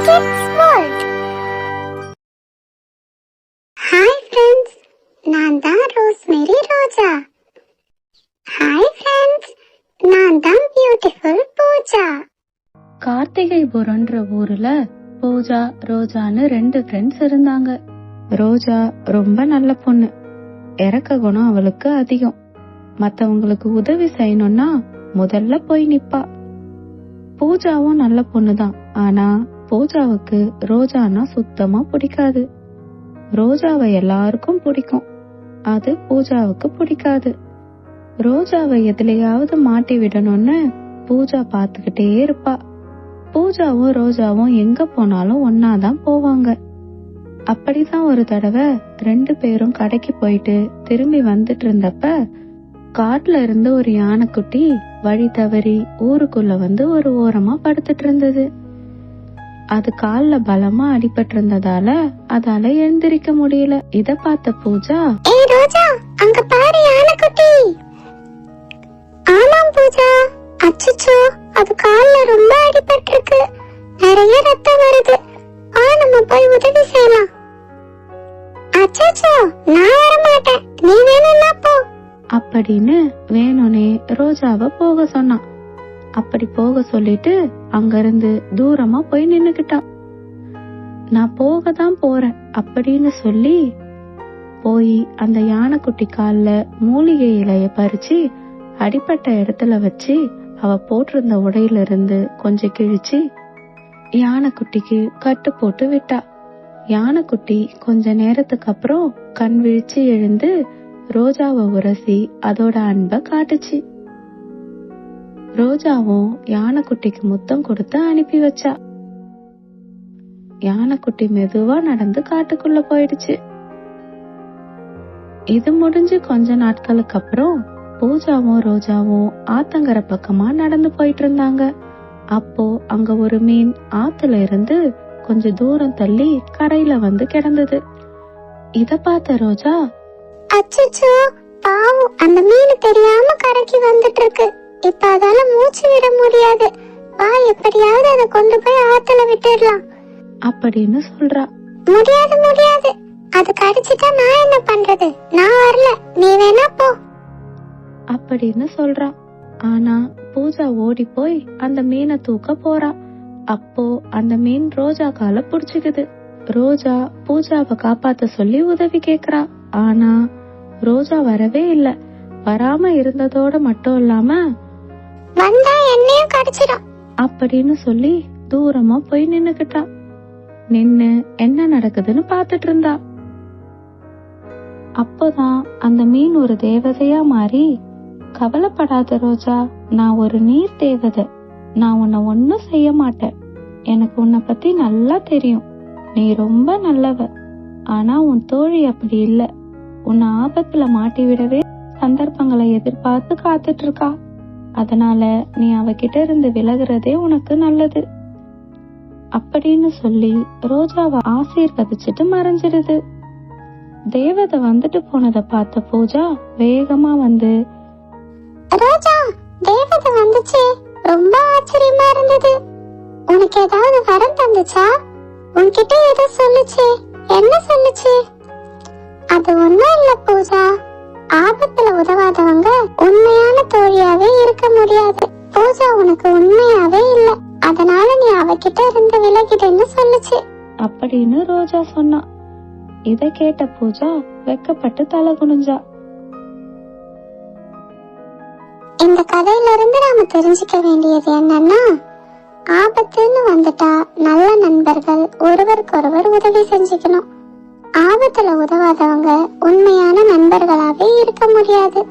Kids World. Hi friends, நான் தான் rosemary ரோஜா. Hi friends, நான் தான் பியூட்டிஃபுல் பூஜா. கார்த்திகைபுரம்ன்ற ஊர்ல பூஜா ரோஜான்னு 2 ஃப்ரெண்ட்ஸ் இருந்தாங்க. ரோஜா ரொம்ப நல்ல பொண்ணு, இரக்க குணம் அவளுக்கு அதிகம். மத்தவங்களுக்கு உதவி செய்யணும்னா முதல்ல போய் நிப்பா. பூஜாவும் நல்ல பொண்ணுதான், ஆனா பூஜாவுக்கு ரோஜானா சுத்தமா பிடிக்காது. ரோஜாவை எல்லாருக்கும் பிடிக்கும், அது பூஜாவுக்கு பிடிக்காது. ரோஜாவை எதுலயாவது மாட்டி விடணும்னு பூஜா பாத்துக்கிட்டே இருப்பா. பூஜாவும் ரோஜாவும் எங்க போனாலும் ஒன்னாதான் போவாங்க. அப்படிதான் ஒரு தடவை 2 பேரும் கடைக்கு போயிட்டு திரும்பி வந்துட்டு இருந்தப்ப காட்டுல இருந்து ஒரு யானைக்குட்டி வழி தவறி ஊருக்குள்ள வந்து ஒரு ஓரமா படுத்துட்டு இருந்தது. அது கால்ல பலமா அடிபட்டு இருந்ததால அதால எழுந்திருக்க முடியல. இத பார்த்த பூஜா, ஏய் ரோஜா, அங்க பாரு யானைக்குட்டி. ஆமாம் பூஜா, அச்சச்சோ, அது கால்ல ரொம்ப அடிபட்டு இருக்கு, நிறைய ரத்தம் வருது. நம்ம போய் உதவி செய்யலாம். அச்சச்சோ, நான் வர மாட்டேன், நீ வேணும்னா போ அப்படின்னு வேணும்னே ரோஜாவை போக சொன்னான். அப்படி போக சொல்லிட்டு அங்கிருந்து தூரமா போய் நின்னுக்கிட்டான். நான் போக தான் போறேன் அப்படின்னு சொல்லி போய் அந்த யானைக்குட்டி கால்ல மூலிகை இலைய பறிச்சு அடிப்பட்ட இடத்துல வச்சு அவ போட்டிருந்த உடையில இருந்து கொஞ்சம் கிழிச்சு யானைக்குட்டிக்கு கட்டு போட்டு விட்டா. யானைக்குட்டி கொஞ்ச நேரத்துக்கு அப்புறம் கண் விழிச்சு எழுந்து ரோஜாவை உரசி அதோட அன்பை காட்டுச்சு. ரோஜாவும் யானைக்குட்டிக்கு முத்தம் கொடுத்து அனுப்பி வச்சா. யானைக்குட்டி மெதுவா நடந்து காட்டுக்குள்ள போயிடுச்சு. இது முடிஞ்சு கொஞ்ச நாட்களுக்கு அப்புறம் பூஜாவும் ரோஜாவும் ஆத்தங்கரை பக்கமா நடந்து போயிட்டு இருந்தாங்க. அப்போ அங்க ஒரு மீன் ஆத்துல இருந்து கொஞ்ச தூரம் தள்ளி கரையில வந்து கிடந்தது. இத பார்த்த ரோஜா, அச்சச்சோ, பாவம், அந்த மீன் தெரியாம கரைக்கு வந்துட்டு இருக்கு. இப்ப அதால மூச்சு விட முடியாது. வா, எப்படியாவது அதை கொண்டு போய் ஆத்துல விட்டுடலாம் அப்படின்னு சொல்றா. முடியாது முடியாது, அது கடிச்சிட்டா நான் என்ன பண்றது? நான் வரல, நீ வேணா போ அப்படின்னு சொல்றா. ஆனா பூஜா ஓடி போய் அந்த மீனை தூக்க போறா. அப்போ அந்த மீன் ரோஜா கால புடிச்சுக்குது. ரோஜா பூஜாவை காப்பாத்த சொல்லி உதவி கேக்குறா. ஆனா ரோஜா வரவே இல்ல. வராம இருந்ததோட மட்டும் இல்லாம வந்தா என்னையும் கடிச்சிடும் அப்படின்னு சொல்லி தூரமா போய் நின்னுக்கிட்டா. நின்னு என்ன நடக்குதுன்னு பாத்துட்டு இருந்தா. அப்போதான் அந்த மீன் ஒரு தேவதையா மாறி, கவலைப்படாத ரோஜா, நான் ஒரு நீர் தேவதை, நான் உன்னை ஒன்னும் செய்ய மாட்டேன். எனக்கு உன்னை பத்தி நல்லா தெரியும், நீ ரொம்ப நல்லவ. ஆனா உன் தோழி அப்படி இல்ல, உன்னை ஆபத்துல மாட்டி விடவே சந்தர்ப்பங்களை எதிர்பார்த்து காத்துட்டு இருக்கா. அதனால நீ அவகிட்ட இருந்து விலகுறதே உனக்கு நல்லது அப்படின்னு சொல்லி ரோஜாவை ஆசீர்வதிச்சுட்டு மறைஞ்சிடுது. தேவதை வந்துட்டு போனதை பார்த்த பூஜா வேகமா வந்து, ரோஜா, தேவதை வந்துச்சு, ரொம்ப ஆச்சரியமா இருந்தது. உனக்கு ஏதாவது வரம் தந்துச்சா? உன்கிட்ட ஏதோ சொல்லுச்சு, என்ன சொல்லுச்சு? அது ஒண்ணும் இல்ல பூஜா, ஆபத்துல உதவாதவங்க உண்மையான தோழியாவே இருக்க முடியாது. பூஜா உனக்கு உண்மையாவே இல்ல, அதனால நீ அவகிட்ட இருந்து விலகிடுன்னு சொல்லுச்சு அப்படின்னு ரோஜா சொன்னா. இத கேட்ட பூஜா வெக்கப்பட்டு தலை குனிஞ்சா. இந்த கதையில இருந்து நாம தெரிஞ்சுக்க வேண்டியது என்னன்னா, ஆபத்துன்னு வந்துட்டா நல்ல நண்பர்கள் ஒருவருக்கொருவர் உதவி செஞ்சுக்கணும். ஆபத்துல உதவாதவங்க உண்மையான நண்பர்களாவே இருக்க முடியாது.